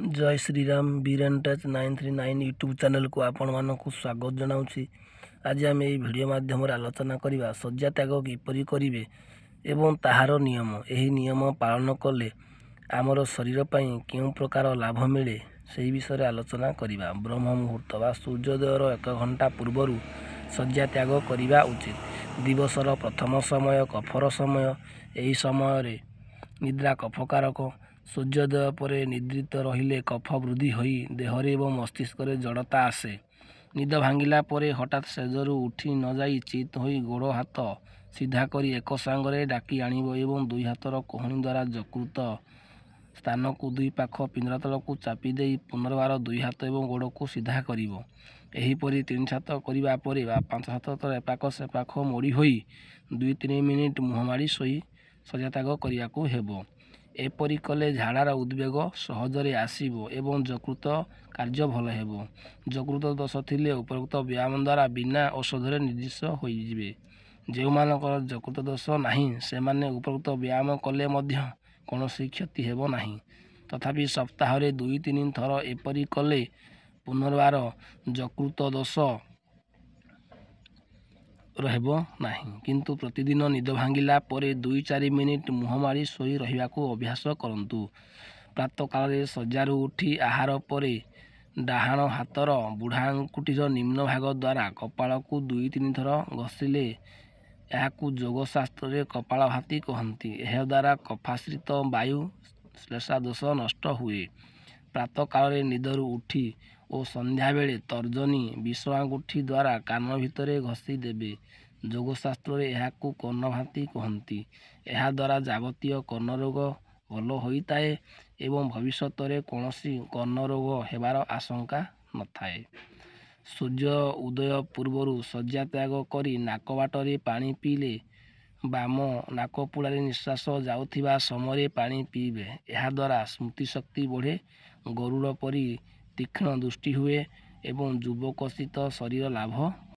जय Shriram बीरेंटच 939 YouTube channel को आपण मानक स्वागत जनाऊँगी। आज आम यही वीडियो माध्यम आलोचना करवा शଯ୍या त्याग किपरि करेंगे एवं ताहार नियम। यही नियम पालन कले आमर शरीर पर क्यों प्रकार लाभ मिले से विषय आलोचना करवा। ब्रह्म मुहूर्त व सूर्योदयर 1 घंटा पूर्वर शଯ୍या त्याग करने उचित। दिवसर प्रथम समय कफर समय। यही समय निद्रा कफकारक। सूर्योदय पर निद्रित रहिले कफ वृद्धि होई देहरे एवं मस्तिष्क जड़ता आसे। निद भांगिला परे हठात सेजरू उठी न जाई चित होई गोड़ हाथ सीधा करी एक सांगरे डाकी आनिब एवं दुई हाथर कोहणी द्वारा यकृत स्थान को दुई पाख पिंजरा तल को चापी दे पुनर्बार दुई हाथ एवं गोड़ को सीधा करिवो। एहीपरि 3-7 करिबा परे 5-7 थर एपाख सेपाख मोड़ी होई 2-3 मिनिट मुह माड़ी सोई शଯ୍या त्याग करियाकू हेबो। एपरि कले झाड़ार उद्वेग सहजरे आसीबो एवं यकृत कार्य भल हेबो। यकृत दोष थिले उपरोक्त व्यायाम द्वारा बिना औषधरे निर्दिष्ट होइजिबे। जेउमानकर यकृत दोष नाही सेमाने उपरोक्त व्यायाम कले मध्य कौनसी क्षति हेबो नाही। तथापि सप्ताहरे 2-3 थर एपरि कले पुनर्बार यकृत दोष रहबो नाही। किंतु प्रतिदिन निद भांगिला परे 2-4 मिनिट मुह माड़ी सोई रहिबाकू अभ्यास करंतु। प्रातः काल शय्यारू उठी आहार परे डाहाण हाथर बुढ़ा आंगुठीर निम्न भाग द्वारा कपाल को 2-3 थर घषिले याकू योगशास्त्र कपाल भाती कहती। यह द्वारा कफाश्रित वायु श्लेषा दोष नष्ट हुए। प्रातः काल निदरू उठी और संध्या बेले तर्जनी विष आंगुठी द्वारा कान भितरे घषि देवे। योगशास्त्र याकू कर्णभाती कहती। यह द्वारा जावतीय कर्ण रोग भल होता है एवं भविष्यत कौनसी कर्ण रोग हेबार आशंका न थाए। सूर्य उदय पूर्वर शय्या त्याग करी नाक बाटरे पानी पीले बाम नाकपुड़ार निश्वास जाउथिबा समय पानी पीबे। यह द्वारा स्मृतिशक्ति बढ़े, गरुड़ परी तीक्ष्ण दृष्टि हुए एवं युवकोषित शरीर लाभ